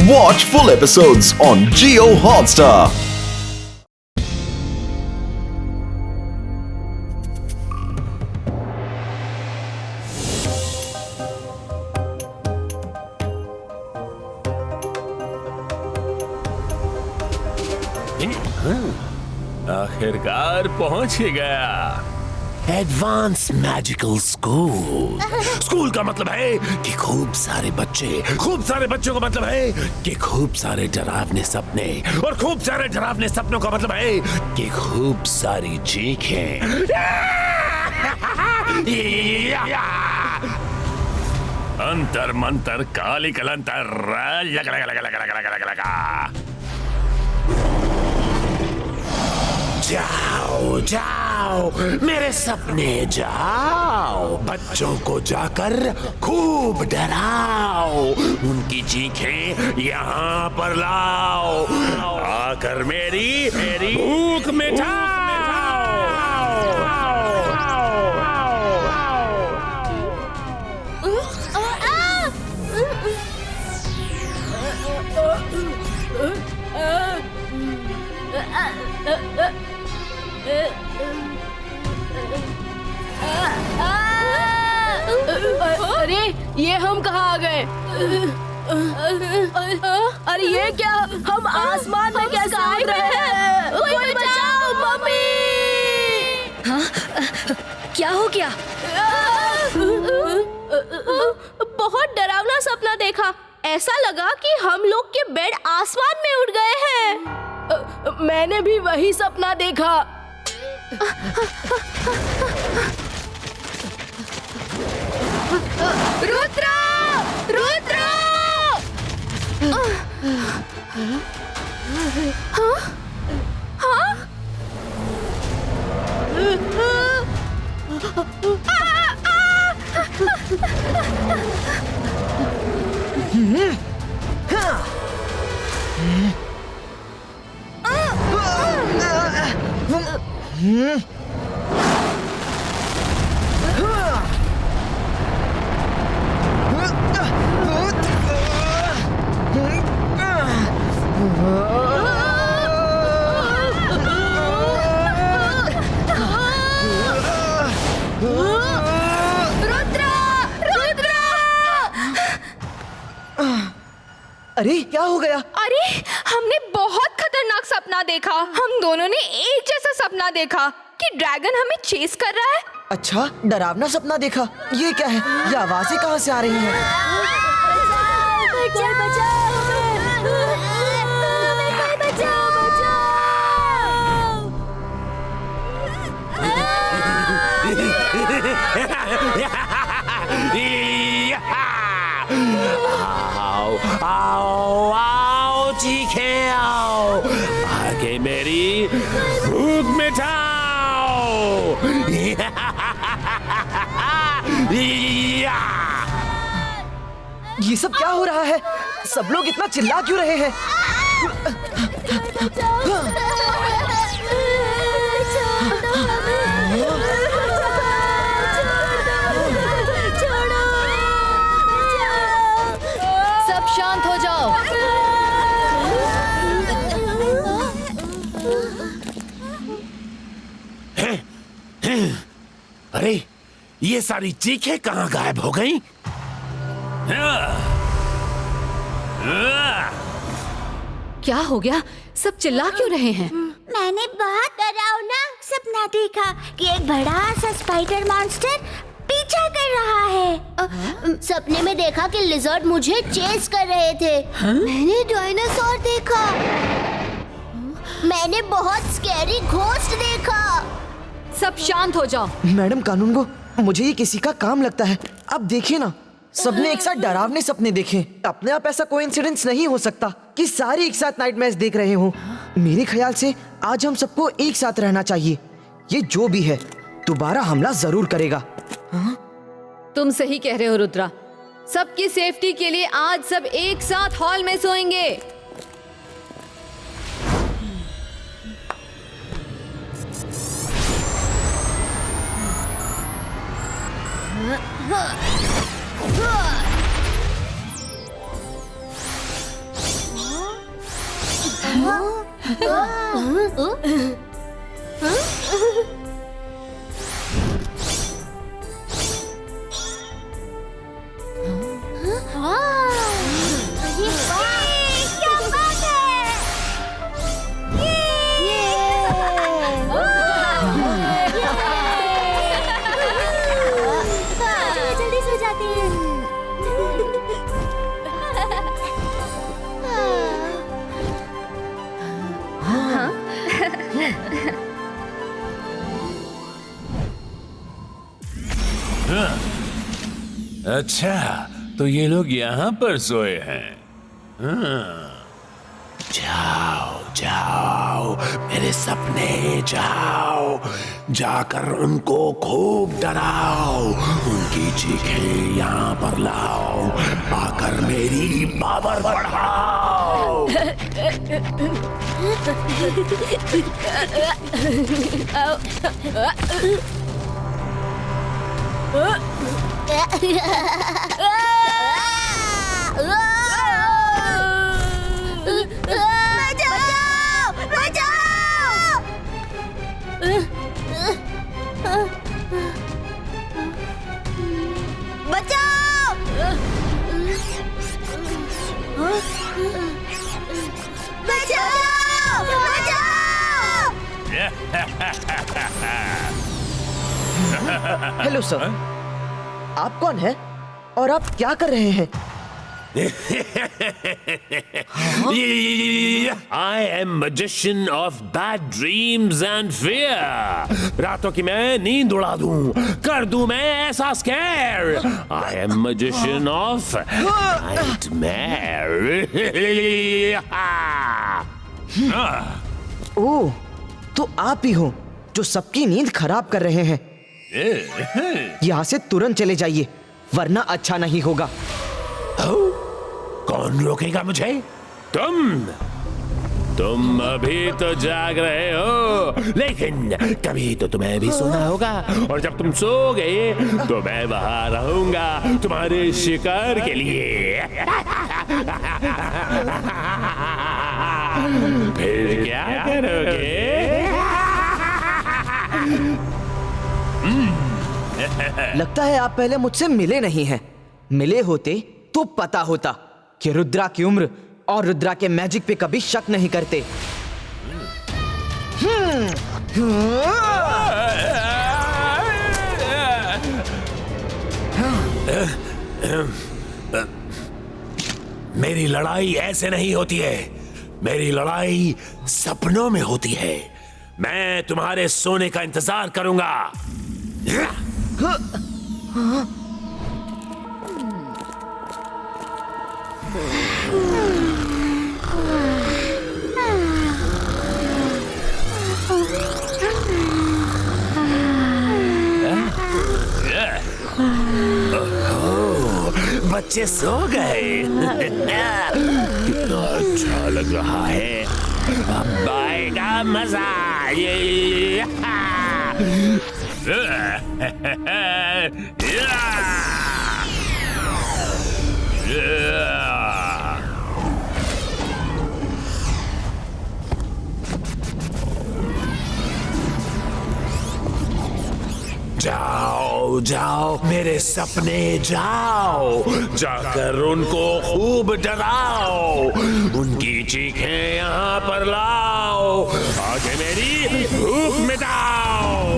Watch full episodes on Jio Hotstar. आखिरकार पहुंच ही गया। Advance magical school. स्कूल का मतलब है कि खूब सारे बच्चों का मतलब है कि खूब सारे डरावने सपने, और खूब सारे डरावने सपनों का मतलब है कि खूब सारी चीखें। अंतर मंतर काली कलंतर लग लग लग लग लग लग लग। जाओ जाओ मेरे सपने जाओ, बच्चों को जाकर खूब डराओ, उनकी चीखें यहाँ पर लाओ, आकर मेरी भूख मिटाओ। अरे ये हम कहाँ आ गए? अरे ये क्या, हम आसमान में कैसे उड़ रहे हैं? कोई बचाओ मम्मी! हाँ? क्या हो गया? बहुत डरावना सपना देखा। ऐसा लगा कि हम लोग के बेड आसमान में उड़ गए हैं। मैंने भी वही सपना देखा। रुद्र! रुद्र! हाँ? हाँ? अरे क्या हो गया? अरे हमने बहुत खतरनाक सपना देखा। हम दोनों ने एक जैसा सपना देखा कि ड्रैगन हमें चेस कर रहा है। अच्छा, डरावना सपना देखा। ये क्या है? ये आवाजें कहाँ से आ रही हैं? आओ आओ चीखें आओ, आगे मेरी भूख मिटाओ। ये सब क्या हो रहा है? सब लोग इतना चिल्ला क्यों रहे हैं? सब शांत हो जाओ। अरे ये सारी चीखें कहाँ गायब हो गई? क्या हो गया? सब चिल्ला क्यों रहे हैं? मैंने बहुत डरावना सपना देखा कि एक बड़ा सा स्पाइडर मॉन्स्टर पीछा कर रहा है। सपने में देखा कि लिजर्ड मुझे चेस कर रहे थे। मैंने डायनासोर देखा। मैंने बहुत स्कैरी घोस्ट देखा। सब शांत हो जाओ। मैडम कानूनगो, मुझे ये किसी का काम लगता है। अब देखिए ना, सबने एक साथ डरावने सपने देखे। अपने आप ऐसा कोइंसिडेंस नहीं हो सकता कि सारे एक साथ नाइट मैच देख रहे हो। मेरे ख्याल से आज हम सबको एक साथ रहना चाहिए। ये जो भी है दोबारा हमला जरूर करेगा। तुम सही कह रहे हो रुद्रा। सबकी सेफ्टी के लिए आज सब एक साथ हॉल में सोएंगे। जल्दी सो जाते हैं। अच्छा, तो ये लोग यहाँ पर सोए हैं। जाओ जाओ मेरे सपने, जाओ जाकर उनको खूब डराओ, उनकी चीखें यहाँ पर लाओ, आकर मेरी पावर बढ़ाओ। हेलो सर, आप कौन हैं और आप क्या कर रहे हैं? I am magician of bad dreams and fear. रातों की मैं नींद उड़ा दूं, कर दूं मैं ऐसा square. I am magician of nightmare. ओह, तो आप ही हो जो सबकी नींद खराब कर रहे हैं। यहाँ से तुरंत चले जाइए, वरना अच्छा नहीं होगा। कौन रोकेगा मुझे? तुम अभी तो जाग रहे हो, लेकिन कभी तो तुम्हें भी सोना होगा, और जब तुम सोओगे तो मैं वहां रहूंगा तुम्हारे शिकार के लिए। फिर क्या करोगे? लगता है आप पहले मुझसे मिले नहीं हैं। मिले होते तो पता होता कि रुद्रा की उम्र और रुद्रा के मैजिक पे कभी शक नहीं करते। मेरी लड़ाई ऐसे नहीं होती है, मेरी लड़ाई सपनों में होती है। मैं तुम्हारे सोने का इंतजार करूंगा। बच्चे सो गए। कितना अच्छा लग रहा है, अब आएगा मजा। जाओ जाओ मेरे सपने, जाओ जाकर उनको खूब डराओ, उनकी चीखें यहाँ पर लाओ, आगे मेरी भूख मिटाओ।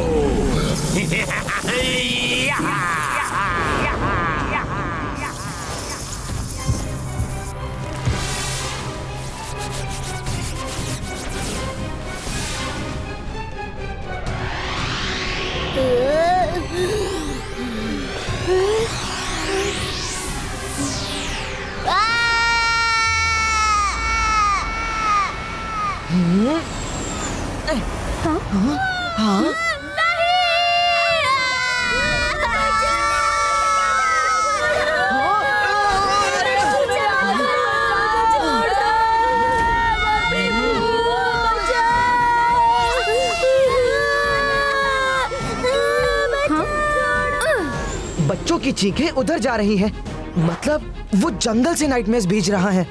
बच्चों की चीखें उधर जा रही हैं, मतलब वो जंगल से नाइटमेयर्स भेज रहा है।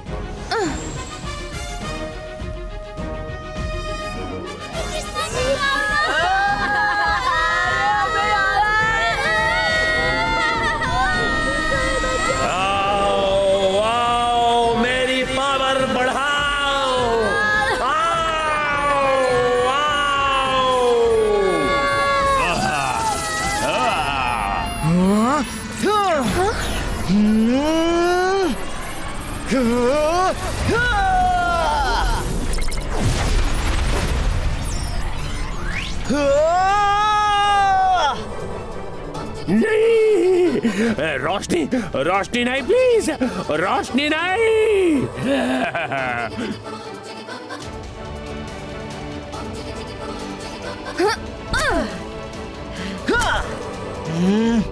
नहीं, रोशनी रोशनी नहीं, प्लीज रोशनी नहीं।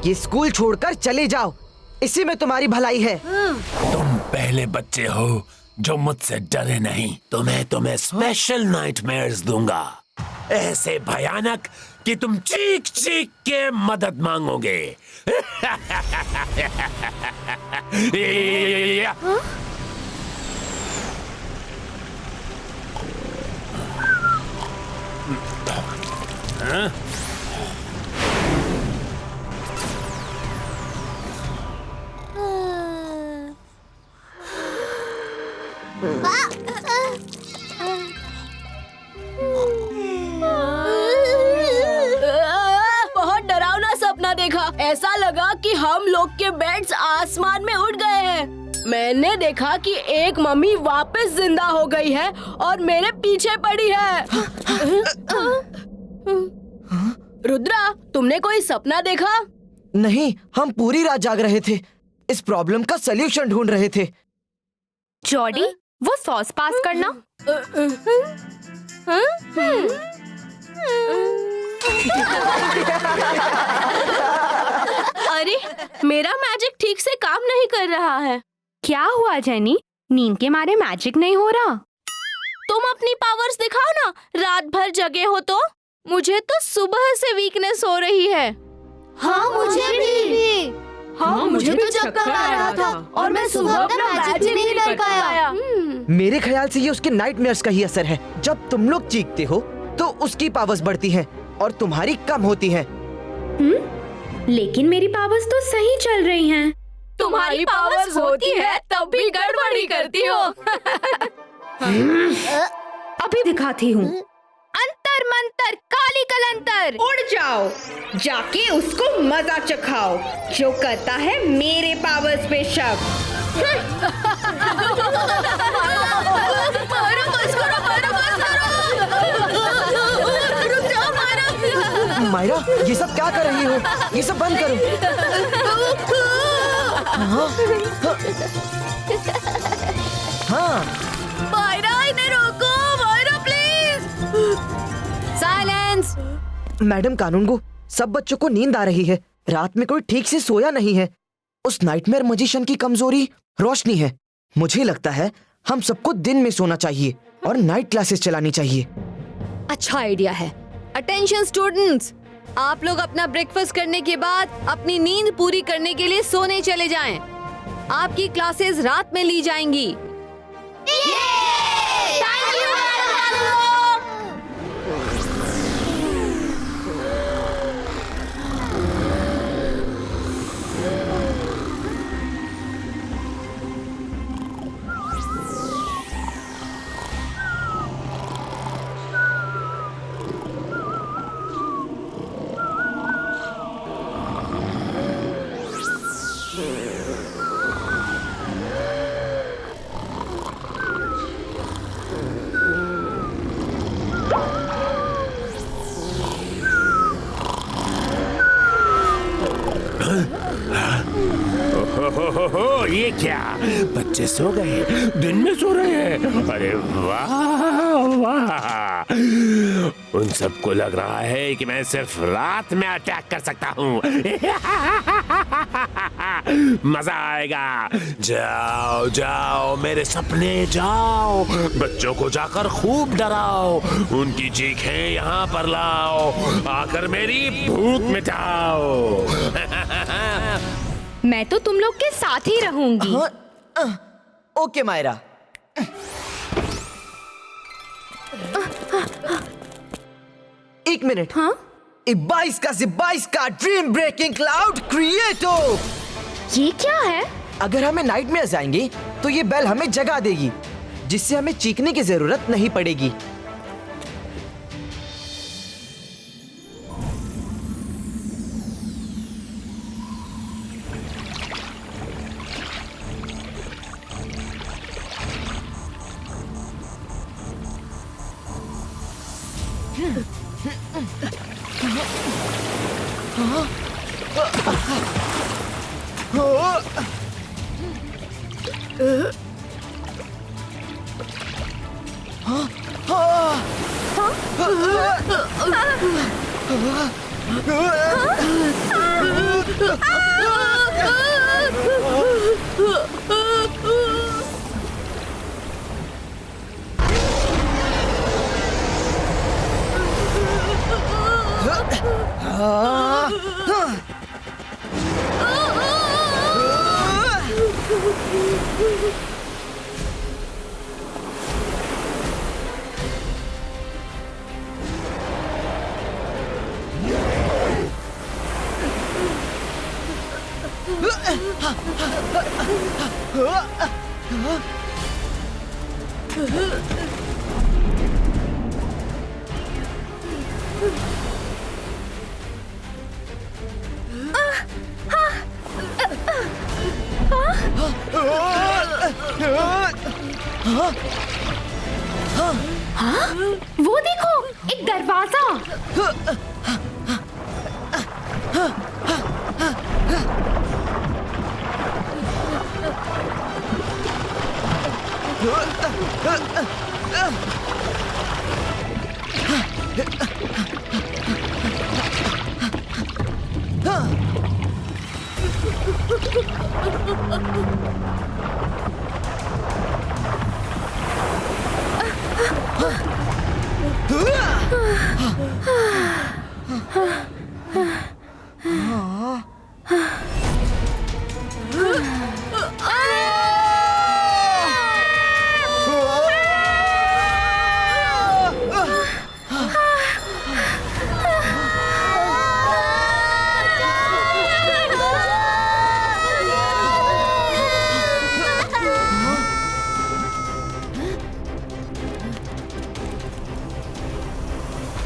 ये स्कूल छोड़कर चले जाओ, इसी में तुम्हारी भलाई है। तुम पहले बच्चे हो जो मुझसे डरे नहीं, तो मैं तुम्हें स्पेशल नाइटमेयर्स दूंगा, ऐसे भयानक कि तुम चीख चीख के मदद मांगोगे। बहुत डरावना सपना देखा। ऐसा लगा कि हम लोग के बेड्स आसमान में उड़ गए हैं। मैंने देखा कि एक मम्मी वापस जिंदा हो गई है और मेरे पीछे पड़ी है। रुद्रा, तुमने कोई सपना देखा? नहीं, हम पूरी रात जाग रहे थे, इस प्रॉब्लम का सलूशन ढूंढ रहे थे। जॉडी, वो सॉस पास करना। अरे, मेरा मैजिक ठीक से काम नहीं कर रहा है। क्या हुआ जेनी? नींद के मारे मैजिक नहीं हो रहा? तुम अपनी पावर्स दिखाओ ना, रात भर जगे हो तो। मुझे तो सुबह से वीकनेस हो रही है। हाँ, मुझे भी। हाँ, मुझे तो चक्कर आ रहा था और मैं सुबह अपना मैजिक नहीं कर पाया। मेरे ख्याल से ये उसके नाइटमेयर्स का ही असर है। जब तुम लोग चीखते हो तो उसकी पावर्स बढ़ती हैं और तुम्हारी कम होती हैं। लेकिन मेरी पावर्स तो सही चल रही हैं। तुम्हारी पावर्स होती है तब भी गड़बड़ी करती हो। अभी दिखाती हूँ। अंतर मंतर काली कलंतर, उड़ जाओ, जाके उसको मजा चखाओ जो करता है मेरे पावर्स पे शक। मायरा, ये सब क्या कर रही हो? ये सब बंद करो। हाँ, मायरा, इन्हें रोको। मायरा, प्लीज। साइलेंस। मैडम कानूनगो, सब बच्चों को नींद आ रही है। रात में कोई ठीक से सोया नहीं है। उस नाइटमेयर मजिशियन की कमजोरी रोशनी है। मुझे लगता है हम सबको दिन में सोना चाहिए और नाइट क्लासेस चलानी चाहिए। अच्छा आइडिया है। अटेंशन स्टूडेंट्स, आप लोग अपना ब्रेकफास्ट करने के बाद अपनी नींद पूरी करने के लिए सोने चले जाएं। आपकी क्लासेस रात में ली जाएंगी। हो, ये क्या? बच्चे सो गए, दिन में सो रहे हैं। अरे वाह वाह, उन सबको लग रहा है कि मैं सिर्फ रात में अटैक कर सकता हूँ। मजा आएगा। जाओ जाओ मेरे सपने, जाओ, बच्चों को जाकर खूब डराओ, उनकी चीखें यहाँ पर लाओ, आकर मेरी भूख मिटाओ। मैं तो तुम लोग के साथ ही रहूंगी। ओके मायरा। एक मिनट। हाँ? 22 का ड्रीम ब्रेकिंग क्लाउड क्रिएटो। ये क्या है? अगर हमें नाइटमेयर्स आएंगे तो ये बेल हमें जगा देगी, जिससे हमें चीखने की जरूरत नहीं पड़ेगी। वो देखो, एक दरवाजा।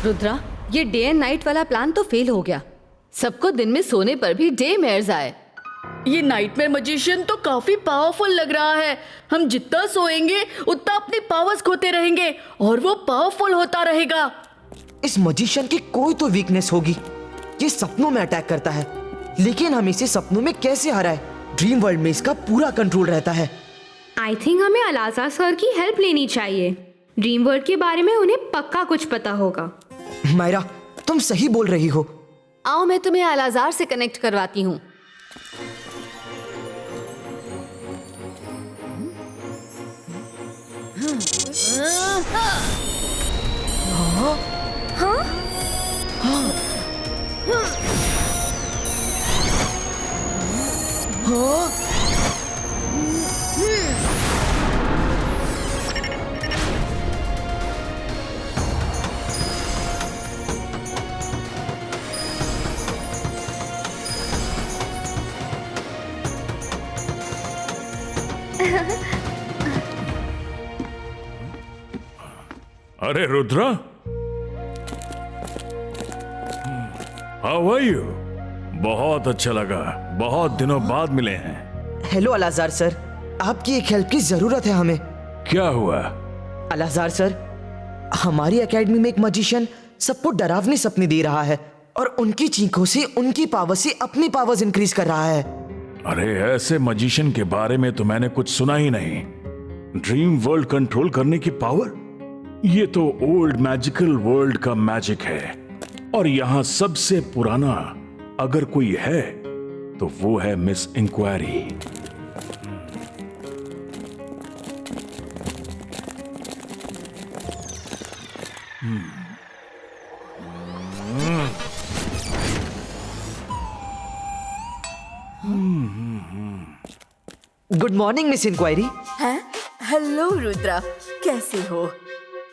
रुद्रा, ये डे एंड नाइट वाला प्लान तो फेल हो गया। सबको दिन में सोने पर भी डे मेयर्स आए। ये नाइटमेयर मजिशियन तो काफी पावरफुल लग रहा है। हम जितना सोएंगे उतना अपनी पावर्स खोते रहेंगे और वो पावरफुल होता रहेगा। इस मजिशियन की कोई तो वीकनेस होगी। ये सपनों में अटैक करता है, लेकिन हम इसे सपनों में कैसे हराए? ड्रीम वर्ल्ड में इसका पूरा कंट्रोल रहता है। आई थिंक हमें अलाज़ा सर की हेल्प लेनी चाहिए। ड्रीम वर्ल्ड के बारे में उन्हें पक्का कुछ पता होगा। मायरा, तुम सही बोल रही हो। आओ मैं तुम्हें अलाजार से कनेक्ट करवाती हूँ। अरे रुद्रा, हाउ आर यू? बहुत अच्छा लगा, बहुत दिनों बाद मिले हैं। हेलो अलाजार सर, आपकी एक हेल्प की जरूरत है हमें। क्या हुआ? अलाजार सर, हमारी एकेडमी में एक मजिशियन सबको डरावने सपने दे रहा है और उनकी चीखों से उनकी पावर से अपनी पावर्स इंक्रीज कर रहा है। अरे ऐसे मजिशियन के बारे में तो मैंने कुछ सुना ही नहीं। ड्रीम वर्ल्ड कंट्रोल करने की पावर? ये तो ओल्ड मैजिकल वर्ल्ड का मैजिक है और यहाँ सबसे पुराना अगर कोई है तो वो है miss inquiry. Good morning miss inquiry. हैं? हेलो रुद्रा, कैसे हो?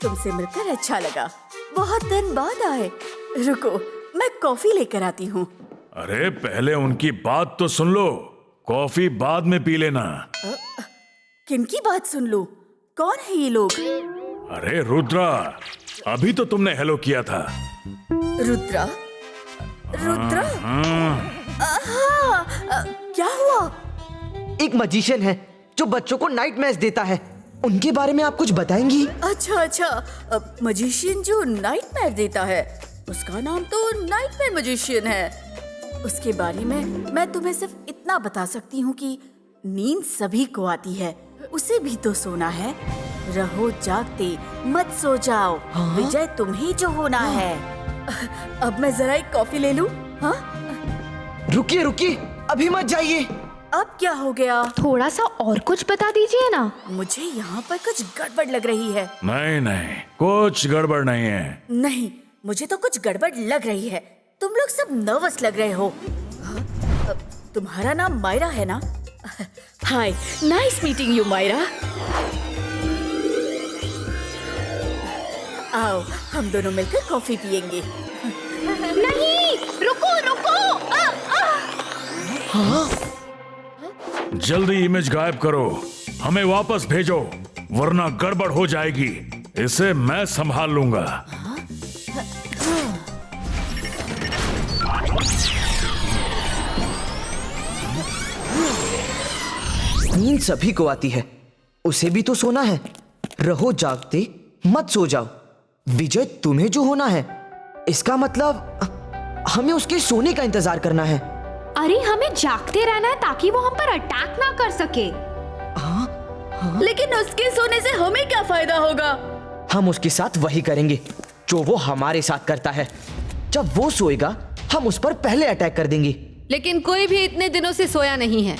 तुमसे मिलकर अच्छा लगा, बहुत दिन बाद आए। रुको, मैं कॉफी लेकर आती हूँ। अरे पहले उनकी बात तो सुन लो, कॉफी बाद में पी लेना। किनकी बात सुन लो? कौन है ये लोग? अरे रुद्रा, अभी तो तुमने हेलो किया था। रुद्रा? रुद्रा? क्या हुआ? एक मजिशियन है जो बच्चों को नाइट मैच देता है। उनके बारे में आप कुछ बताएंगी? अच्छा, मजिशियन जो नाइटमेयर देता है उसका नाम तो नाइटमेयर मजिशियन है। उसके बारे में मैं तुम्हें सिर्फ इतना बता सकती हूँ कि नींद सभी को आती है, उसे भी तो सोना है। रहो जागते, मत सो जाओ। विजय तुम्हें जो होना है। अब मैं जरा एक कॉफी ले लूं? हाँ? रुकिए रुकिए, अभी मत जाइए। अब क्या हो गया? थोड़ा सा और कुछ बता दीजिए ना। मुझे यहाँ पर कुछ गड़बड़ लग रही है। नहीं, कुछ गड़बड़ नहीं है। नहीं, मुझे तो कुछ गड़बड़ लग रही है। तुम लोग सब नर्वस लग रहे हो। हाँ? तुम्हारा नाम मायरा है ना? हाय, नाइस मीटिंग यू मायरा। आओ, हम दोनों मिलकर कॉफी पियेंगे। नहीं, रुको रुको। जल्दी इमेज गायब करो, हमें वापस भेजो, वरना गड़बड़ हो जाएगी। इसे मैं संभाल लूंगा। नींद सभी को आती है, उसे भी तो सोना है। रहो जागते, मत सो जाओ। विजय तुम्हें जो होना है, इसका मतलब हमें उसके सोने का इंतजार करना है। अरे हमें जागते रहना है ताकि वो हम पर अटैक ना कर सके। लेकिन उसके सोने से हमें क्या फायदा होगा? हम उसके साथ वही करेंगे जो वो हमारे साथ करता है। जब वो सोएगा, हम उस पर पहले अटैक कर देंगे। लेकिन कोई भी इतने दिनों से सोया नहीं है।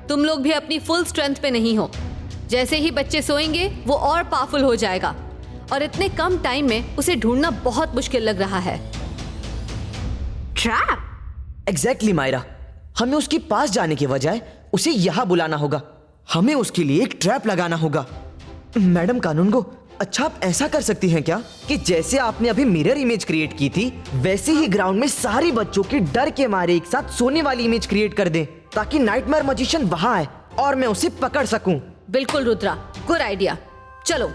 तुम लोग भी अपनी फुल स्ट्रेंथ पे नहीं हो। जैसे ही बच्चे सोएंगे वो और पावरफुल हो जाएगा, और इतने कम टाइम में उसे ढूंढना बहुत मुश्किल लग रहा है। ट्रैप? एग्जैक्टली मायरा, हमें उसके पास जाने के बजाय उसे यहाँ बुलाना होगा। हमें उसके लिए एक ट्रैप लगाना होगा। मैडम कानूनगो, अच्छा आप ऐसा कर सकती हैं क्या कि जैसे आपने अभी मिरर इमेज क्रिएट की थी, वैसे ही ग्राउंड में सारे बच्चों के डर के मारे एक साथ सोने वाली इमेज क्रिएट कर दें, ताकि नाइटमेयर मैजिशियन वहां आए और मैं उसे पकड़ सकूं। बिल्कुल रुद्रा, गुड आइडिया। चलो।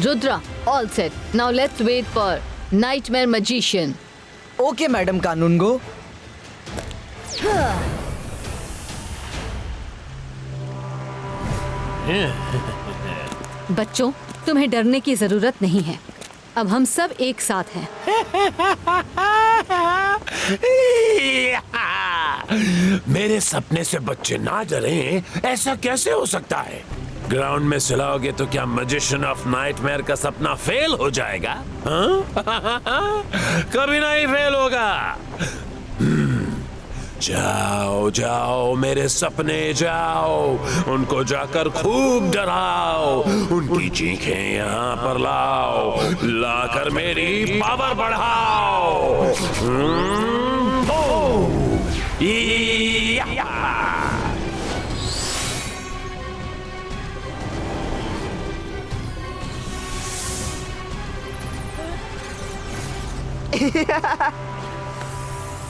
Rudra, all set. Now let's wait for Nightmare Magician. Okay madam Kanungo. बच्चों, तुम्हें डरने की जरूरत नहीं है। अब हम सब एक साथ हैं। मेरे सपने से बच्चे ना डरें, ऐसा कैसे हो सकता है? ग्राउंड में सुलाओगे तो क्या मैजिशियन ऑफ नाइटमेयर का सपना फेल हो जाएगा? कभी नहीं फेल होगा। जाओ जाओ मेरे सपने जाओ, उनको जाकर खूब डराओ, उनकी चीखें यहाँ पर लाओ, लाकर मेरी पावर बढ़ाओ।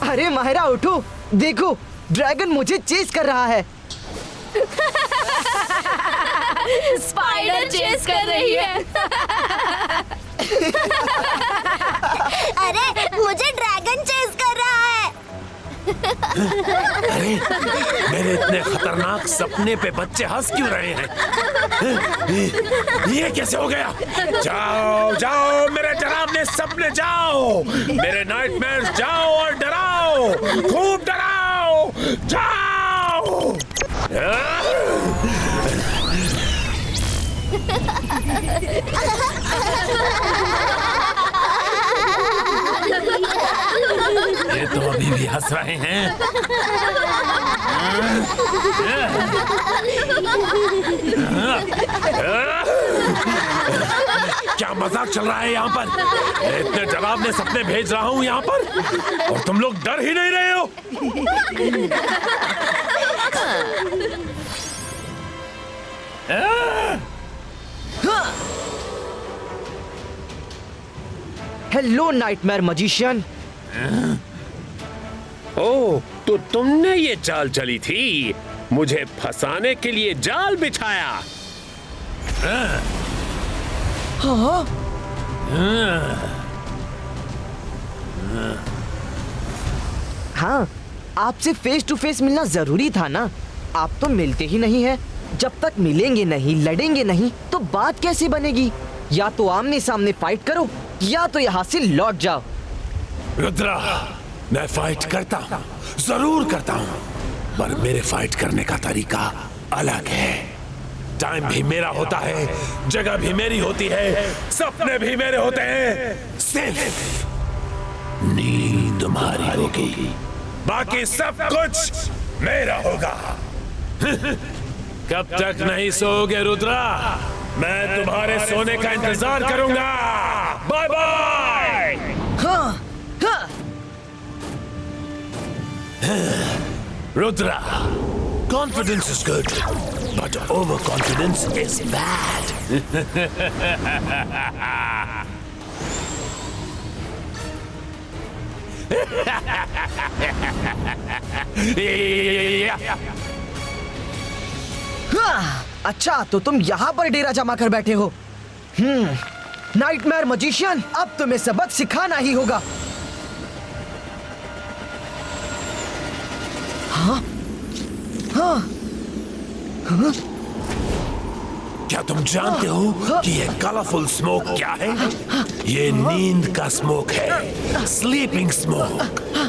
अरे माहिरा उठो, देखो ड्रैगन मुझे चेस कर रहा है। स्पाइडर चेस कर रही है। अरे मुझे ड्रैगन चेस कर रहा है। अरे मेरे इतने खतरनाक सपने पे बच्चे हंस क्यों रहे हैं? ये कैसे हो गया? जाओ जाओ मेरे डरावने सपने जाओ, मेरे नाइटमेयर्स जाओ और डराओ, खूब डराओ, जाओ। ये तो अभी भी हंस रहे हैं। क्या मजाक चल रहा है यहाँ पर? इतने डरावने सपने भेज रहा हूँ यहाँ पर और तुम लोग डर ही नहीं रहे हो। Hello nightmare magician. ओह, तो तुमने ये चाल चली थी। मुझे फंसाने के लिए जाल बिछाया। हाँ हाँ, आपसे फेस टू फेस मिलना जरूरी था ना। आप तो मिलते ही नहीं हैं। जब तक मिलेंगे नहीं, लड़ेंगे नहीं, तो बात कैसे बनेगी? या तो आमने सामने फाइट करो या तो यहाँ से लौट जाओ। रुद्रा, मैं फाइट करता हूँ, जरूर करता हूँ, पर मेरे फाइट करने का तरीका अलग है। टाइम भी मेरा होता है, जगह भी मेरी होती है, सपने भी मेरे होते हैं। सिर्फ नींद तुम्हारी होगी, बाकी सब कुछ मेरा होगा। कब तक नहीं सोओगे रुद्रा? मैं तुम्हारे सोने का इंतजार करूंगा। Bye bye. हाँ हाँ। Rudra, confidence is good, but overconfidence is bad. हाँ, अच्छा तो तुम यहाँ पर डेरा जमा कर बैठे हो। नाइटमेयर मजिशियन, अब तुम्हें सबक सिखाना ही होगा। हाँ हाँ हाँ। क्या तुम जानते हो कि ये कलरफुल स्मोक क्या है? ये नींद का स्मोक है, स्लीपिंग स्मोक।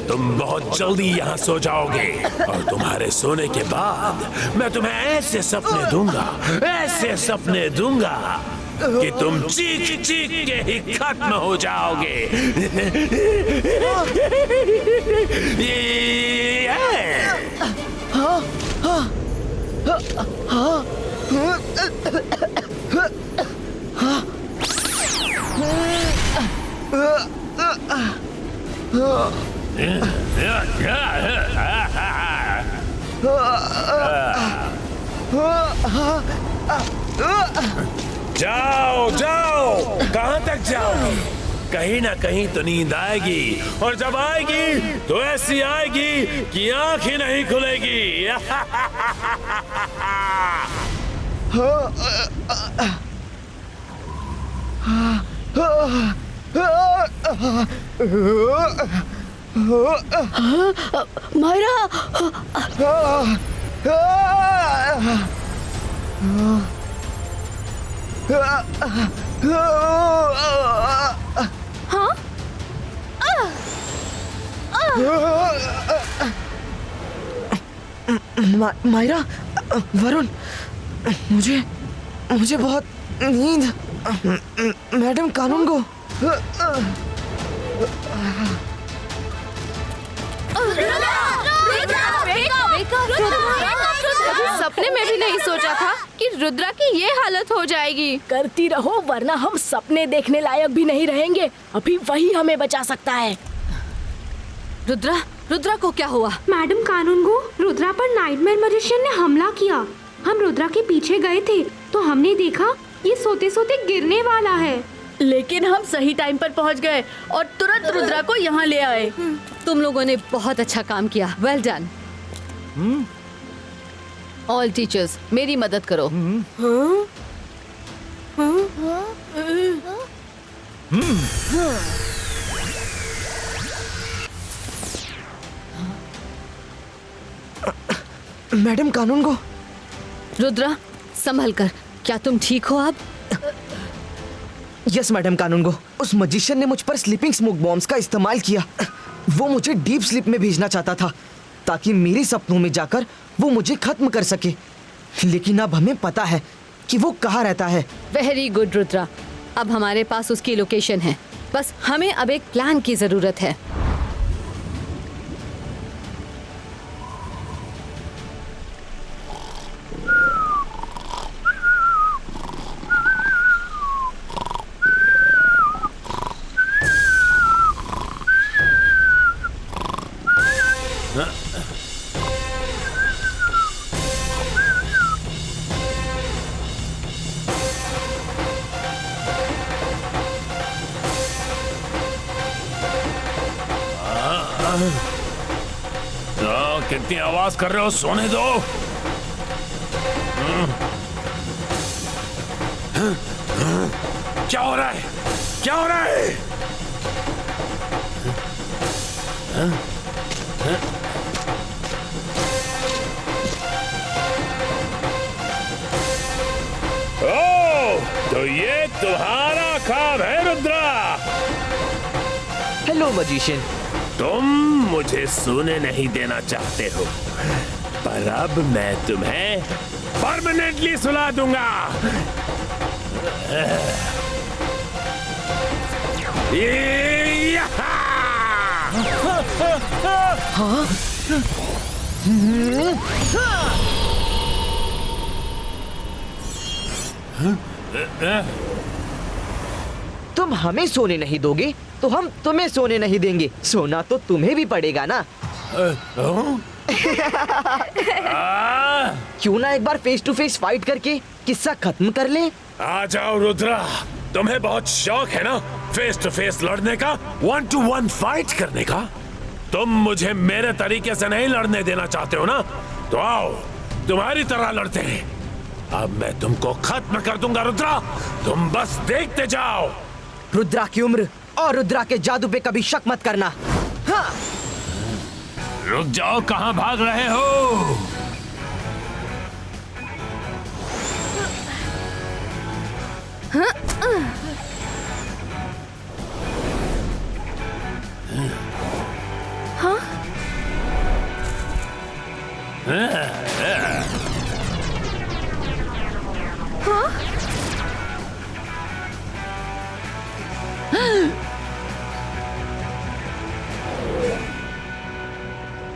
तुम बहुत जल्दी यहाँ सो जाओगे और तुम्हारे सोने के बाद मैं तुम्हें ऐसे सपने दूंगा, ऐसे सपने दूंगा कि तुम चीख चीख के ही खत्म हो जाओगे। जाओ जाओ, कहां तक जाओगे? कहीं ना कहीं तो नींद आएगी, और जब आएगी तो ऐसी आएगी कि आंख ही नहीं खुलेगी। मायरा, मायरा, वरुण, मुझे बहुत नींद। मैडम कानून को सपने में भी नहीं सोचा था कि रुद्रा की ये हालत हो जाएगी। करती रहो वरना हम सपने देखने लायक भी नहीं रहेंगे। अभी वही हमें बचा सकता है। रुद्रा को क्या हुआ? मैडम कानून को रुद्रा पर नाइटमेयर मैजिशियन ने हमला किया। हम रुद्रा के पीछे गए थे तो हमने देखा ये सोते सोते गिरने वाला है, लेकिन हम सही टाइम पर पहुंच गए और तुरंत रुद्रा को यहाँ ले आए। तुम लोगों ने बहुत अच्छा काम किया। Well done. ऑल टीचर्स, मेरी मदद करो। मैडम कानून को। रुद्रा, संभल कर। क्या तुम ठीक हो अब? यस मैडम कानून को। उस मजिशियन ने मुझ पर स्लीपिंग स्मोक बॉम्ब्स का इस्तेमाल किया। वो मुझे डीप स्लीप में भेजना चाहता था ताकि मेरे सपनों में जाकर वो मुझे खत्म कर सके, लेकिन अब हमें पता है कि वो कहाँ रहता है। वेरी गुड रुद्रा, अब हमारे पास उसकी लोकेशन है। बस हमें अब एक प्लान की जरूरत है। कितनी आवाज कर रहे हो? सोने दो। क्या हो रहा है? क्या हो रहा है? ओह, तो ये तुम्हारा काम है रुद्रा। Hello magician. तुम मुझे सोने नहीं देना चाहते हो, पर अब मैं तुम्हें परमानेंटली सुला दूंगा। तुम हमें सोने नहीं दोगे तो हम तुम्हें सोने नहीं देंगे। सोना तो तुम्हें भी पड़ेगा ना। क्यों ना एक बार फेस टू फेस फाइट करके किस्सा खत्म कर ले। आ जाओ रुद्रा, तुम्हें बहुत शौक है ना फेस टू फेस लड़ने का, 1 to 1 फाइट करने का। तुम मुझे मेरे तरीके से नहीं लड़ने देना चाहते हो ना, तो आओ तुम्हारी तरह लड़ते हैं। अब मैं तुमको खत्म कर दूंगा रुद्रा, तुम बस देखते जाओ। रुद्रा की उम्र और रुद्रा के जादू पे कभी शक मत करना। हाँ। रुक जाओ, कहां भाग रहे हो?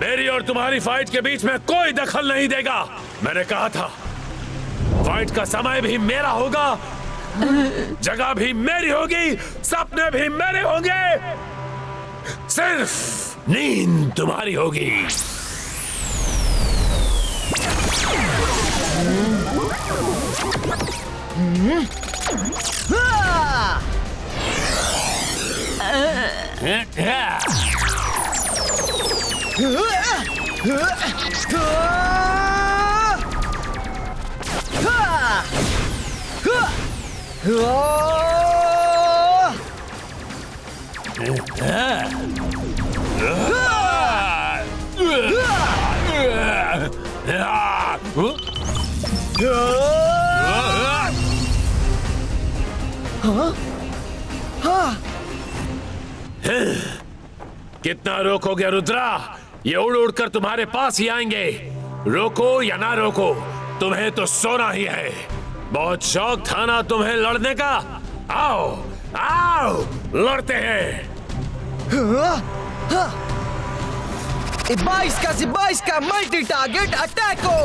मेरी और तुम्हारी फाइट के बीच में कोई दखल नहीं देगा। मैंने कहा था फाइट का समय भी मेरा होगा, जगह भी मेरी होगी, सपने भी मेरे होंगे, सिर्फ नींद तुम्हारी होगी। कितना रोकोगे रुद्रा? ये उड़ उड़ कर तुम्हारे पास ही आएंगे। रोको या ना रोको, तुम्हें तो सोना ही है। बहुत शौक था ना तुम्हें लड़ने का। आओ आओ लड़ते हैं। 22 का मल्टी टारगेट अटैक हो।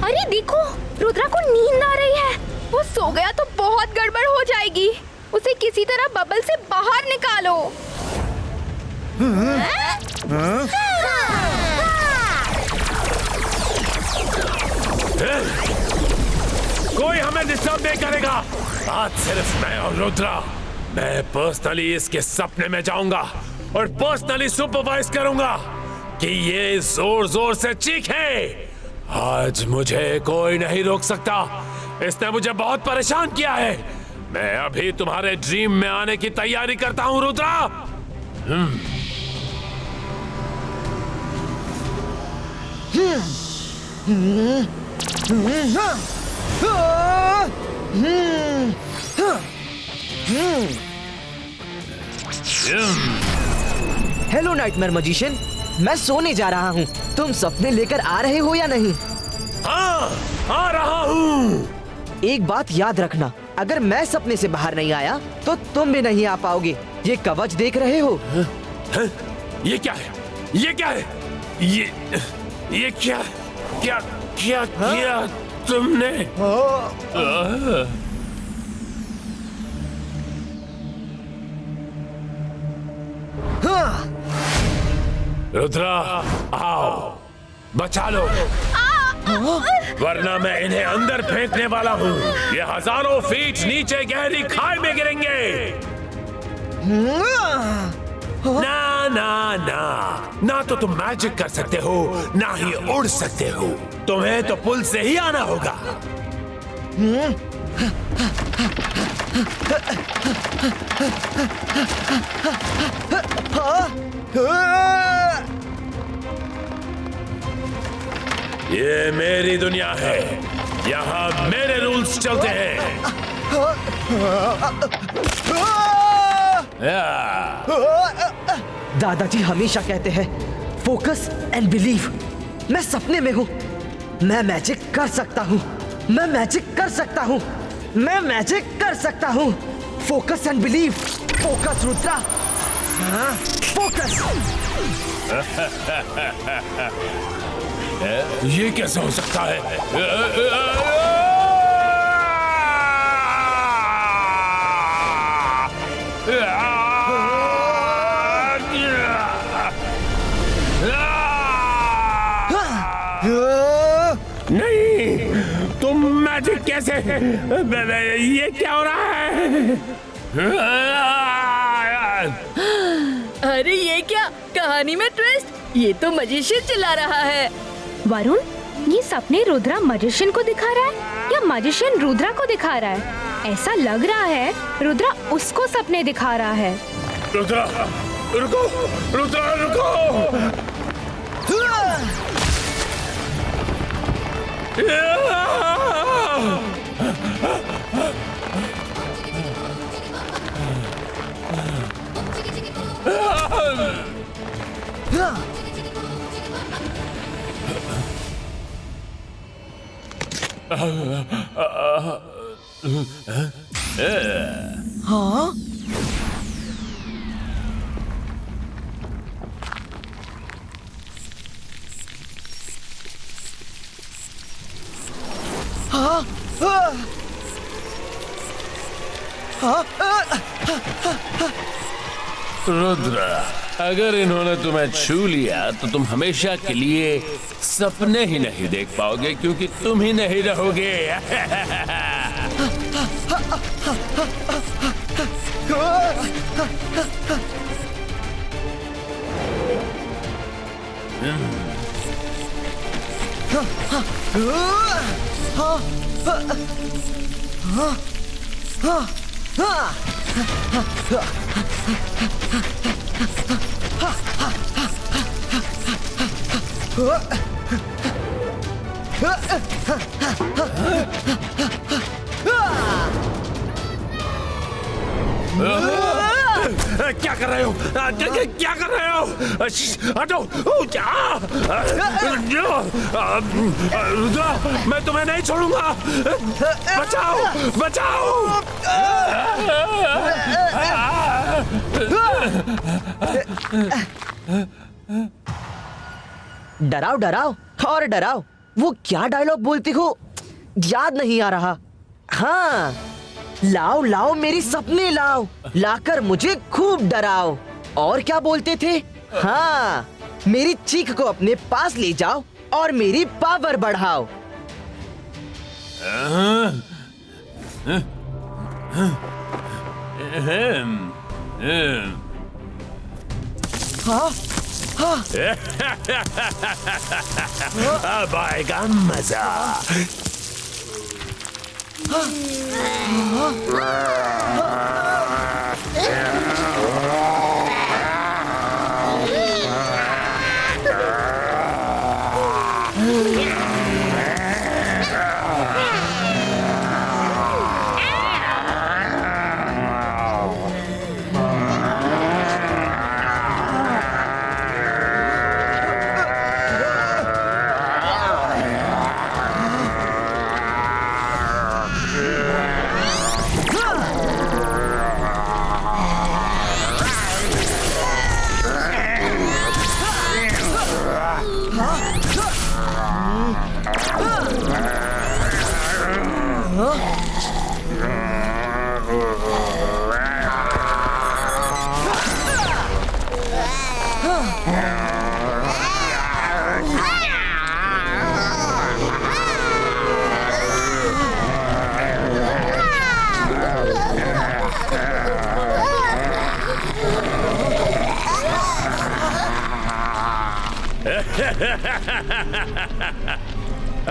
अरे देखो, रुद्रा को नींद आ रही है। वो सो गया तो बहुत गड़बड़ हो जाएगी। उसे किसी तरह बबल से बाहर निकालो। कोई हमें डिस्टर्ब नहीं करेगा। आज सिर्फ मैं और रुद्रा। मैं पर्सनली इसके सपने में जाऊंगा और पर्सनली सुपरवाइज करूंगा कि ये जोर जोर से चीखे। आज मुझे कोई नहीं रोक सकता। इसने मुझे बहुत परेशान किया है। मैं अभी तुम्हारे ड्रीम में आने की तैयारी करता हूं रुद्रा। हेलो नाइटमेयर मजिशियन, मैं सोने जा रहा हूँ। तुम सपने लेकर आ रहे हो या नहीं? हाँ, आ रहा हूँ। एक बात याद रखना, अगर मैं सपने से बाहर नहीं आया तो तुम भी नहीं आ पाओगे। ये कवच देख रहे हो? ये क्या है? ये क्या है? ये क्या क्या क्या किया तुमने? रुद्रा आओ, बचा लो, वरना मैं इन्हें अंदर फेंकने वाला हूँ। ये हजारों फीट नीचे गहरी खाई में गिरेंगे। ना ना ना, ना तो तुम मैजिक कर सकते हो, ना ही उड़ सकते हो। तुम्हें तो पुल से ही आना होगा। ये मेरी दुनिया है, यहाँ मेरे रूल्स चलते हैं। दादाजी हमेशा कहते हैं फोकस एंड बिलीव। मैं सपने में हूँ, मैं मैजिक कर सकता हूँ, मैं मैजिक कर सकता हूँ, मैं मैजिक कर सकता हूँ। Focus and believe. Focus Rudra, focus. ये कैसे हो सकता है? नहीं, तुम मैजिक कैसे? ये क्या हो रहा है? अरे ये क्या, कहानी में ट्विस्ट। ये तो मजिशियन चिल्ला रहा है। वरुण, ये सपने रुद्रा मजिशियन को दिखा रहा है या मजिशियन रुद्रा को दिखा रहा है? ऐसा लग रहा है रुद्रा उसको सपने दिखा रहा है। रुद्रा, रुको, रुद्रा रुको। हाँ? रुद्रा, अगर इन्होंने तुम्हें छू लिया तो तुम हमेशा के लिए सपने ही नहीं देख पाओगे, क्योंकि तुम ही नहीं रहोगे। क्या कर रहे हो? क्या कर रहे हो? हटो! क्या? रुद्रा, मैं तुम्हें नहीं छोड़ूंगा। बचाओ, बचाओ! डराओ डराओ और डराओ। वो क्या डायलॉग बोलती हो, याद नहीं आ रहा। हाँ, लाओ लाओ मेरी सपने लाओ, लाकर मुझे खूब डराओ। और क्या बोलते थे? हाँ, मेरी चीख को अपने पास ले जाओ और मेरी पावर बढ़ाओ। हाँ? अब आएगा मजा।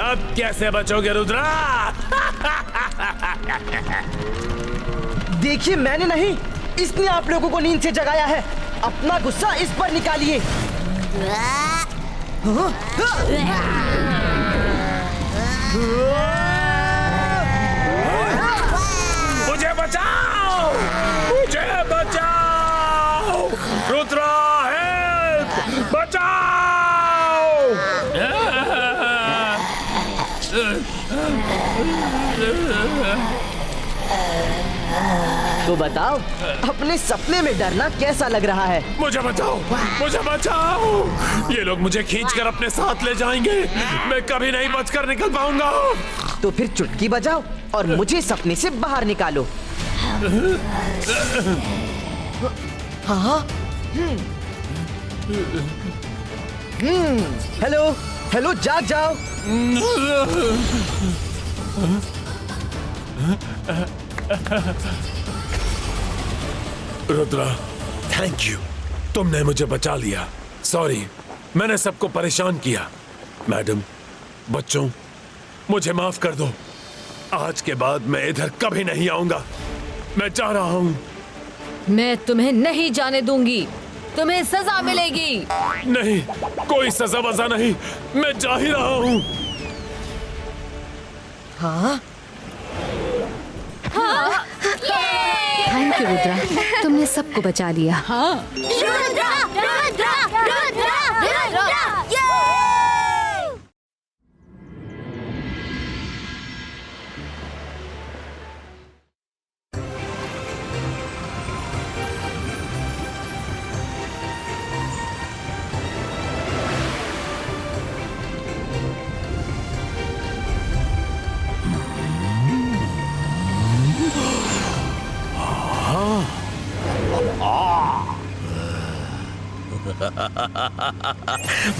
अब कैसे बचोगे रुद्रा? देखिए, मैंने नहीं, इसने आप लोगों को नींद से जगाया है। अपना गुस्सा इस पर निकालिए। मुझे बचाओ! मुझे बचाओ! रुद्रा, हेल्प! बचाओ! तो बताओ, अपने सपने में डरना कैसा लग रहा है? मुझे बचाओ! मुझे बचाओ! ये लोग मुझे खींचकर अपने साथ ले जाएंगे। मैं कभी नहीं बचकर निकल पाऊंगा। तो फिर चुटकी बजाओ और मुझे सपने से बाहर निकालो। हाँ। हेलो, हेलो, जाग जाओ। रुद्रा, थैंक यू, तुमने मुझे बचा लिया। सॉरी, मैंने सबको परेशान किया। मैडम, बच्चों, मुझे माफ कर दो। आज के बाद मैं इधर कभी नहीं आऊंगा। मैं जा रहा हूँ। मैं तुम्हें नहीं जाने दूंगी। तुम्हें सजा मिलेगी। नहीं, कोई सजा वजा नहीं। मैं जा ही रहा हूँ। हाँ? थैंक यू रुद्रा, तुमने सबको बचा लिया। रुद्रा, रुद्रा, रुद्रा, रुद्रा,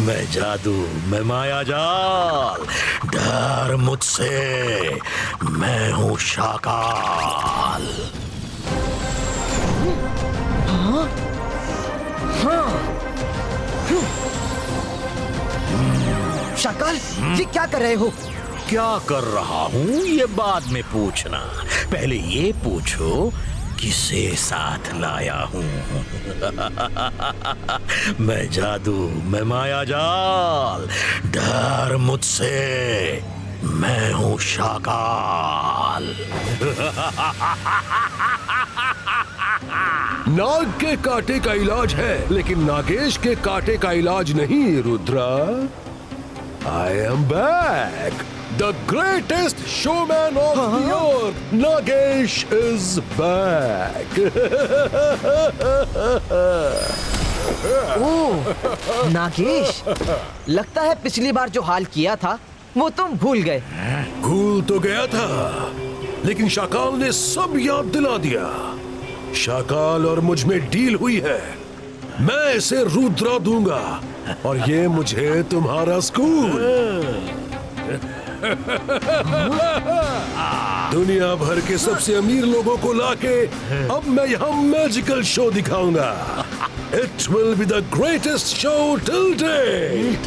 मैं जादू, मैं माया जाल, डर मुझसे, मैं हूँ शाकाल। हाँ? हाँ? शाकाल, ये क्या कर रहे हो? क्या कर रहा हूँ ये बाद में पूछना, पहले ये पूछो किसे साथ लाया हूँ। मैं जादू, मैं माया जाल, डर मुझसे, मैं हूँ शाकाल। नाग के कांटे का इलाज है, लेकिन नागेश के कांटे का इलाज नहीं, Rudra. I am back. The greatest showman of the earth, Nagesh is back. ओह, नागेश, लगता है पिछली बार जो हाल किया था वो तुम भूल गए। भूल तो गया था, लेकिन शाकाल ने सब याद दिला दिया। शाकाल और मुझ में डील हुई है। मैं इसे रुद्रा दूंगा और ये मुझे तुम्हारा स्कूल। दुनिया भर के सबसे अमीर लोगों को लाके अब मैं यहाँ मैजिकल शो दिखाऊंगा। It will be the greatest show till date.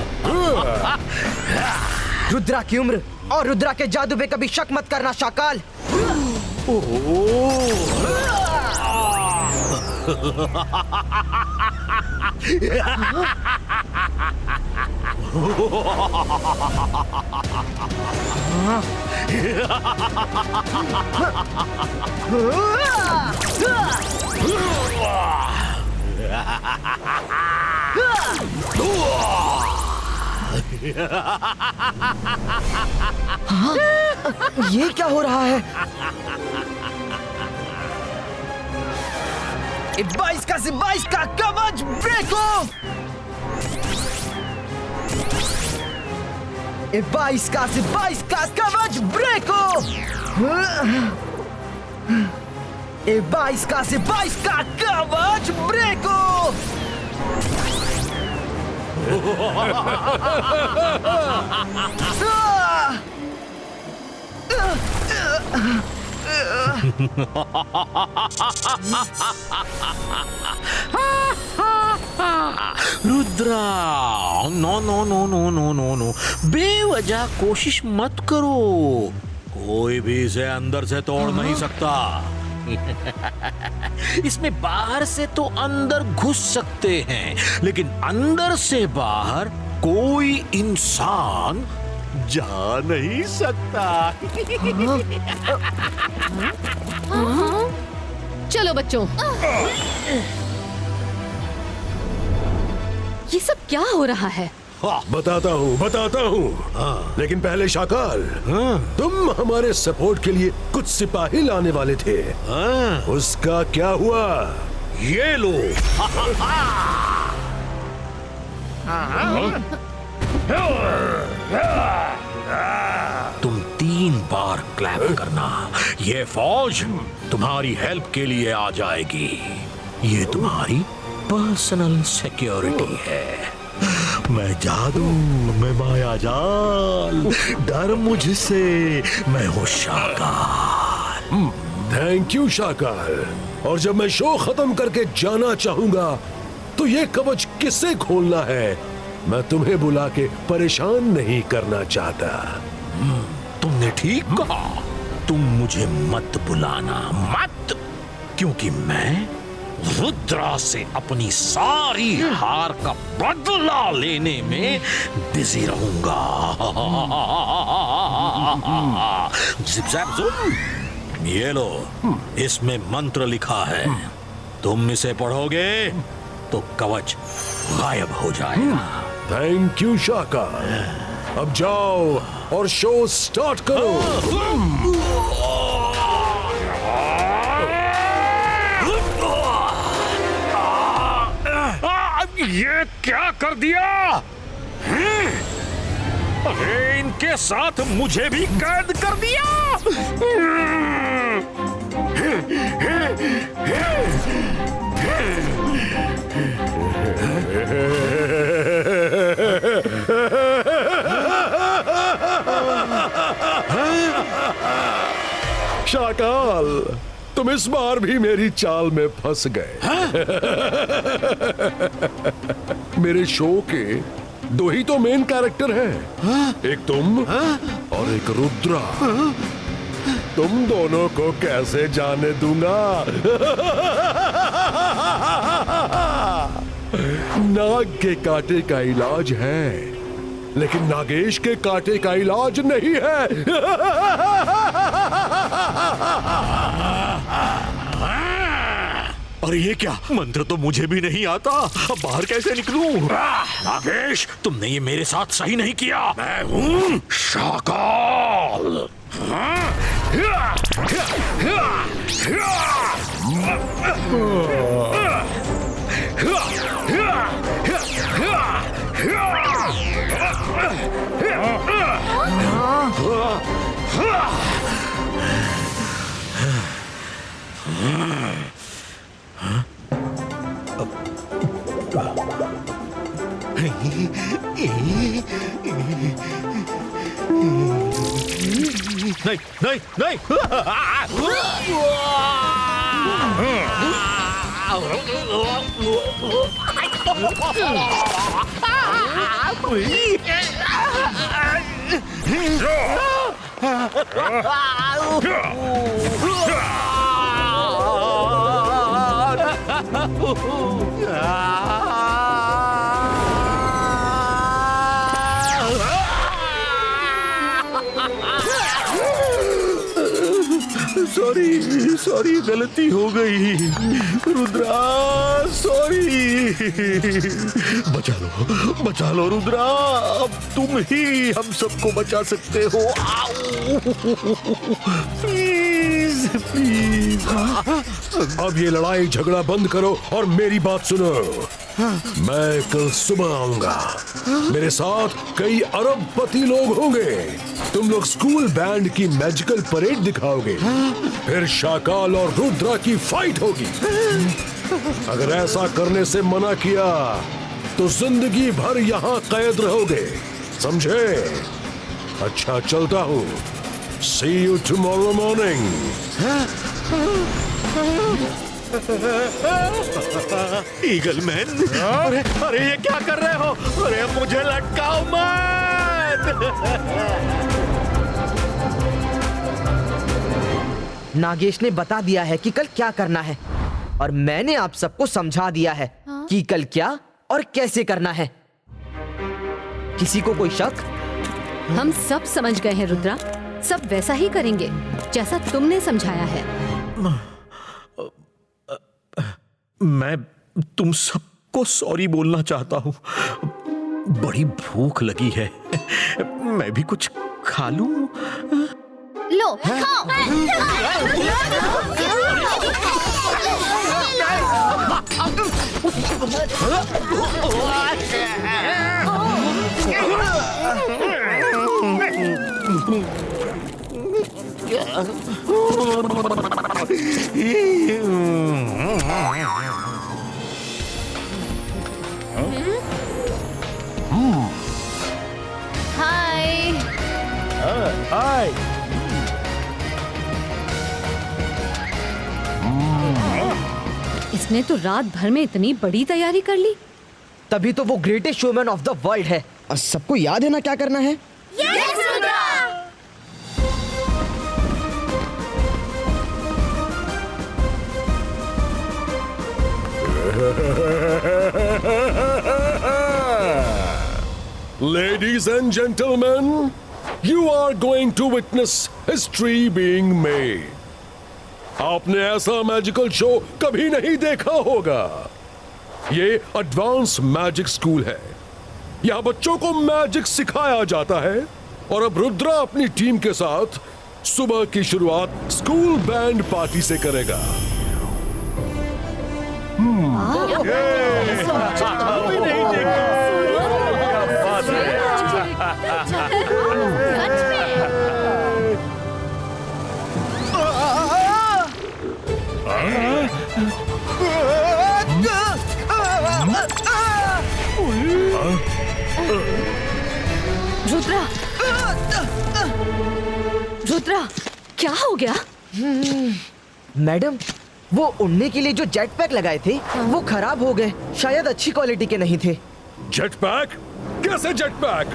Rudra की उम्र और रुद्रा के जादू पे कभी शक मत करना, शाकाल। हाँ? ये क्या हो रहा है? 22 का 22 का कवच ब्रेको! 22 का 22 का कवच ब्रेको! 22 का 22 का कवच ब्रेको! Rudra, no no no no no no no, बेवजह कोशिश मत करो। कोई भी इसे अंदर से तोड़ नहीं सकता। इसमें बाहर से तो अंदर घुस सकते हैं, लेकिन अंदर से बाहर कोई इंसान जा नहीं सकता। चलो बच्चों, ये सब क्या हो रहा है? बताता हूँ। लेकिन पहले शाकाल, तुम हमारे सपोर्ट के लिए कुछ सिपाही लाने वाले थे। उसका क्या हुआ? ये लो। तुम 3 बार क्लैप करना, ये फौज तुम्हारी हेल्प के लिए आ जाएगी। ये तुम्हारी पर्सनल सिक्योरिटी है। मैं जादू, मैं माया जाल, डर मुझसे, मैं हूँ शाकाल। Thank you Shakaal. और जब मैं शो खत्म करके जाना चाहूंगा तो ये कवच किससे खोलना है, मैं तुम्हें बुला के परेशान नहीं करना चाहता। तुमने ठीक कहा। तुम मुझे मत बुलाना, मत, क्योंकि मैं रुद्रा से अपनी सारी हार का बदला लेने में बिजी रहूंगा। जिप जैप जुम। ये लो, इसमें मंत्र लिखा है। तुम इसे पढ़ोगे तो कवच गायब हो जाएगा। Thank you Shakaal. अब जाओ और शो स्टार्ट करो। ये क्या कर दिया? अरे इनके साथ मुझे भी कैद कर दिया। शाकाल, तुम इस बार भी मेरी चाल में फंस गए। मेरे शो के 2 ही तो मेन कैरेक्टर हैं, एक तुम और एक रुद्रा। तुम दोनों को कैसे जाने दूंगा? नाग के कांटे का इलाज है, लेकिन नागेश के कांटे का इलाज नहीं है। और ये क्या? मंत्र तो मुझे भी नहीं आता। अब बाहर कैसे निकलूं? नागेश, तुमने ये मेरे साथ सही नहीं किया। मैं हूँ शाकाल। नहीं नहीं नहीं। सॉरी, गलती हो गई। रुद्रा, सॉरी। बचा लो रुद्रा, अब तुम ही हम सबको बचा सकते हो। Please please. अब ये लड़ाई झगड़ा बंद करो और मेरी बात सुनो। मैं कल सुबह आऊंगा। मेरे साथ कई अरबपति लोग होंगे। तुम लोग स्कूल बैंड की मैजिकल परेड दिखाओगे, फिर शाकाल और रुद्रा की फाइट होगी। अगर ऐसा करने से मना किया तो जिंदगी भर यहाँ कैद रहोगे, समझे? अच्छा, चलता हूँ। See you tomorrow morning. Eagle man, अरे अरे ये क्या कर रहे हो? अरे मुझे लटकाओ मत। नागेश ने बता दिया है कि कल क्या करना है और मैंने आप सबको समझा दिया है कि कल क्या और कैसे करना है। किसी को कोई शक? हम सब समझ गए हैं रुद्रा, सब वैसा ही करेंगे जैसा तुमने समझाया है। मैं तुम सबको सॉरी बोलना चाहता हूँ। बड़ी भूख लगी है, मैं भी कुछ खा लूं? लो खाओ। हाय। हाय। इसने तो रात भर में इतनी बड़ी तैयारी कर ली। तभी तो वो greatest showman of the world है। और सबको याद है ना क्या करना है? Yes Rudra. Ladies and gentlemen, you are going to witness history being made. आपने ऐसा मैजिकल शो कभी नहीं देखा होगा। ये एडवांस मैजिक स्कूल है। यहाँ बच्चों को मैजिक सिखाया जाता है और अब रुद्रा अपनी टीम के साथ सुबह की शुरुआत स्कूल बैंड पार्टी से करेगा। रुद्रा, रुद्रा, क्या हो गया? मैडम, वो उड़ने के लिए जो जेट पैक लगाए थे वो खराब हो गए। शायद अच्छी क्वालिटी के नहीं थे। Jet pack? कैसे जेट पैक?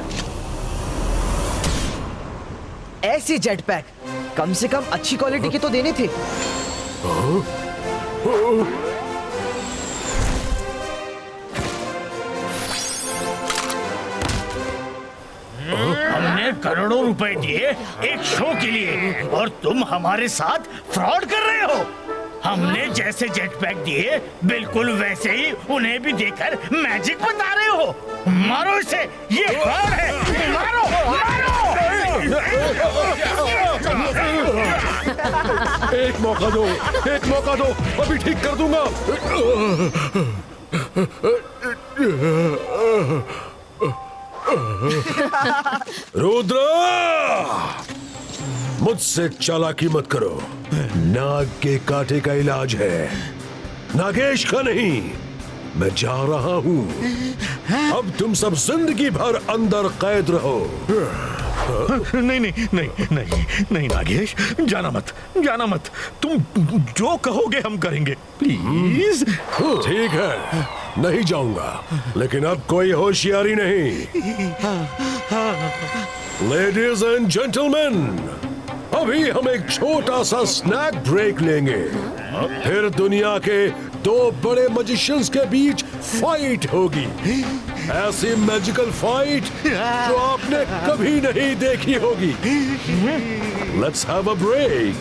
ऐसे जेट पैक कम से कम अच्छी क्वालिटी के तो देने थे। हमने करोड़ों रुपए दिए एक शो के लिए और तुम हमारे साथ फ्रॉड कर रहे हो। हमने जैसे जेट पैक दिए बिल्कुल वैसे ही उन्हें भी देकर मैजिक बता रहे हो। मारो इसे, ये फ्रॉड है। मारो, मारो। एक मौका दो, एक मौका दो, अभी ठीक कर दूंगा। रुद्रा, मुझसे चालाकी मत करो। नाग के कांटे का इलाज है, नागेश का नहीं। मैं जा रहा हूँ। अब तुम सब जिंदगी भर अंदर कैद रहो। नहीं नहीं नहीं नहीं नहीं नागेश, जाना मत, जाना मत। तुम जो कहोगे हम करेंगे, प्लीज। ठीक है, नहीं जाऊंगा, लेकिन अब कोई होशियारी नहीं। लेडीज एंड जेंटलमैन, अभी हम एक छोटा सा स्नैक ब्रेक लेंगे। फिर दुनिया के दो बड़े मैजिशियंस के बीच फाइट होगी। ऐसी मैजिकल फाइट जो आपने कभी नहीं देखी होगी। Let's have a break.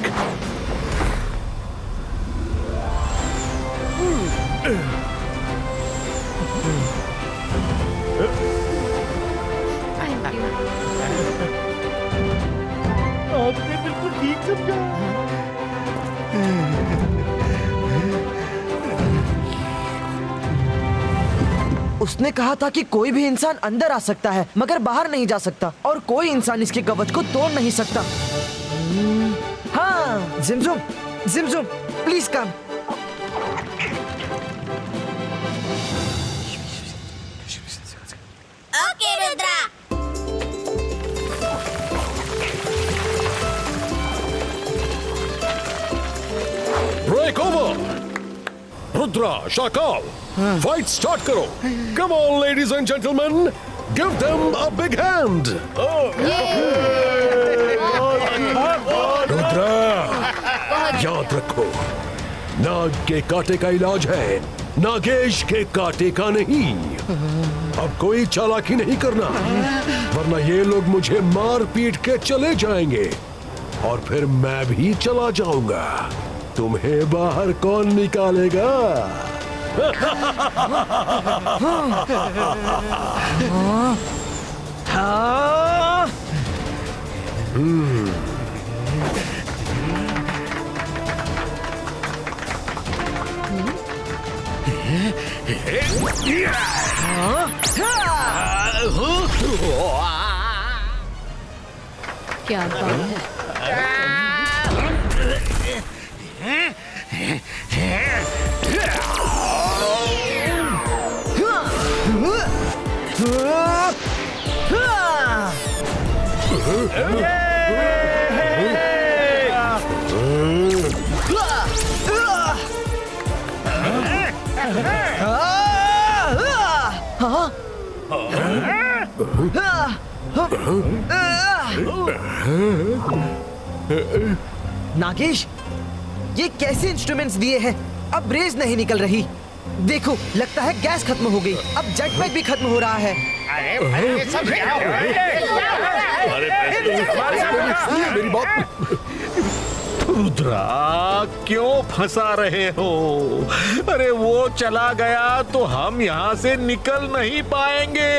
आपने बिल्कुल ठीक समझा। उसने कहा था कि कोई भी इंसान अंदर आ सकता है मगर बाहर नहीं जा सकता, और कोई इंसान इसके कवच को तोड़ नहीं सकता। हाँ, जिमजुम, जिमजुम, please come. Okay Rudra. Break over. Rudra, Shakaal, fight start करो। Come on ladies and gentleman, give them a big hand. Rudra, याद रखो, नाग के कांटे का इलाज है, नागेश के कांटे का नहीं। अब कोई चालाकी नहीं करना, वरना ये लोग मुझे मार पीट के चले जाएंगे और फिर मैं भी चला जाऊंगा। तुम्हें बाहर कौन निकालेगा? क्या बात है? नागेश, ये कैसे इंस्ट्रूमेंट्स दिए हैं? अब रेज नहीं निकल रही। देखो, लगता है गैस खत्म हो गई। अब जेट पैक भी खत्म हो रहा है। अरे सब क्या हो रहा है? मेरी बात। रुद्रा, क्यों फंसा रहे हो? अरे वो चला गया तो हम यहाँ से निकल नहीं पाएंगे।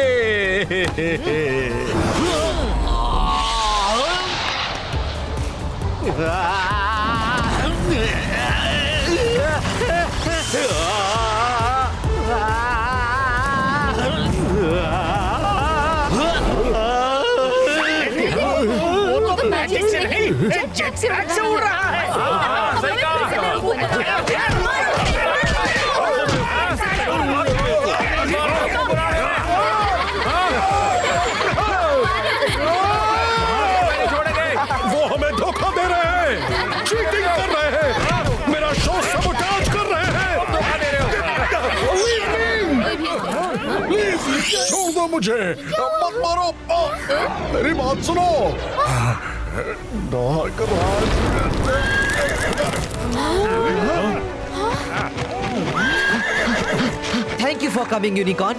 वो तो मैजिक से नहीं, जेट पैक से उड़ रहा है। सही कहा। वो हमें धोखा दे रहे हैं, चीटिंग कर रहे हैं, मेरा शो सबोटाज कर रहे हैं। प्लीज छोड़ दो मुझे, मत मारो। मेरी बात सुनो। Thank you for coming, unicorn.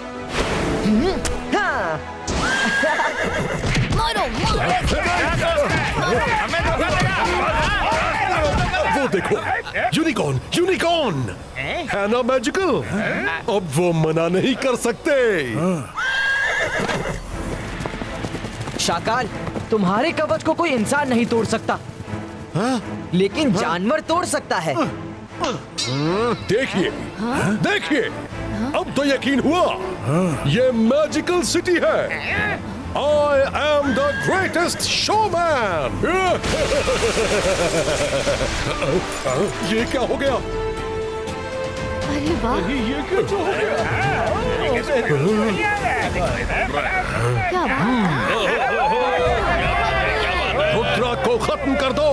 वो देखो, यूनिकॉर्न, यूनिकॉर्न है ना मैजिकल। अब वो मना नहीं कर सकते। शाकाल, तुम्हारे कवच को कोई इंसान नहीं तोड़ सकता, लेकिन जानवर तोड़ सकता है। देखिए, देखिए, अब तो यकीन हुआ, ये मैजिकल सिटी है। I am the greatest showman. ये क्या हो गया? अरे वाह, ये क्या हो गया? क्या बात है? रुद्रा को खत्म कर दो।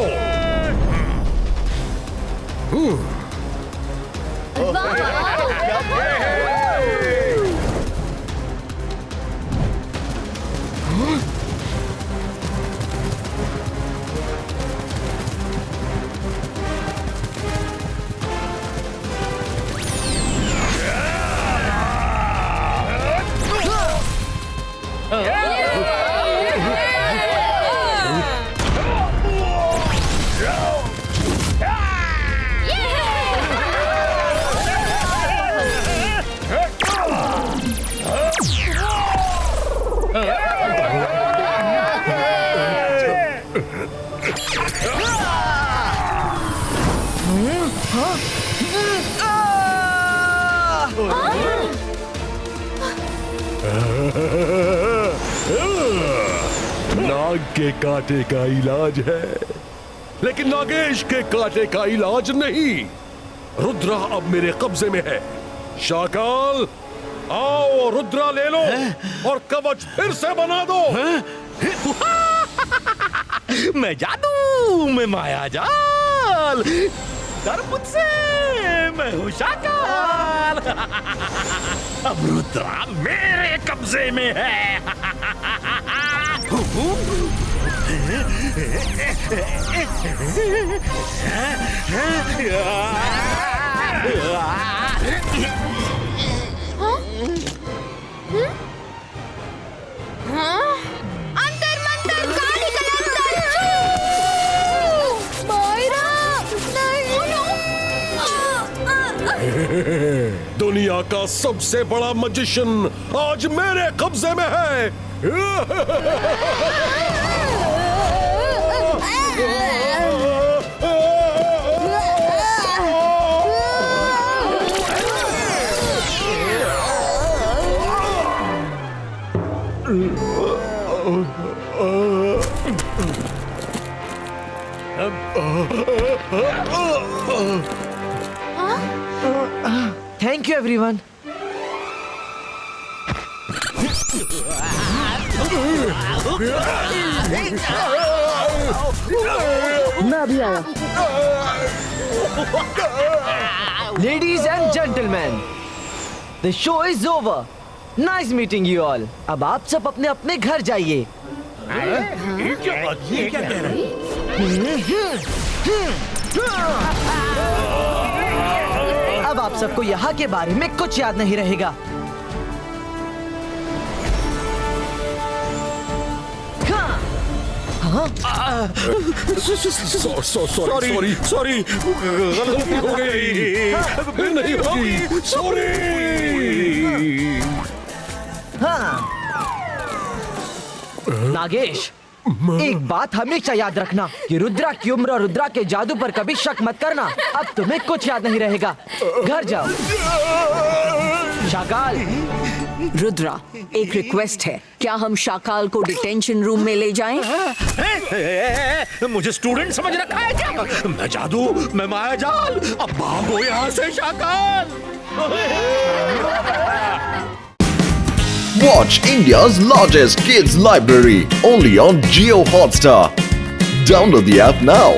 नाग के कांटे का इलाज है, लेकिन नागेश के कांटे का इलाज नहीं। रुद्रा अब मेरे कब्जे में है। शाकाल, आओ रुद्रा ले लो और कवच फिर से बना दो। मैं जादू में माया जाल। कर मुझसे, मैं हूँ शाकाल। अब रुद्रा मेरे कब्जे में है। अंतर मंतर काली कलंतर। मायरा, दुनिया का सबसे बड़ा मजिशियन आज मेरे कब्जे में है। Thank you everyone. मैं अभी आया। Ladies and gentleman, the show is over. Nice meeting you all. अब आप सब अपने अपने घर जाइए। ये क्या कह रहे हैं? अब आप सबको यहाँ के बारे में कुछ याद नहीं रहेगा। सॉरी, गलती हो गई, फिर नहीं होगी, सॉरी। हाँ नागेश, एक बात हमेशा याद रखना कि रुद्रा की उम्र और रुद्रा के जादू पर कभी शक मत करना। अब तुम्हें कुछ याद नहीं रहेगा। घर जाओ। शाकाल, रुद्रा, एक रिक्वेस्ट है, क्या हम शाकाल को डिटेंशन रूम में ले जाएं? मुझे स्टूडेंट समझ रखा है क्या? मैं जादू, मैं माया जाल। अब भागो यहाँ से Shakaal. Watch India's largest kids library only on Jio Hotstar. Download the app now.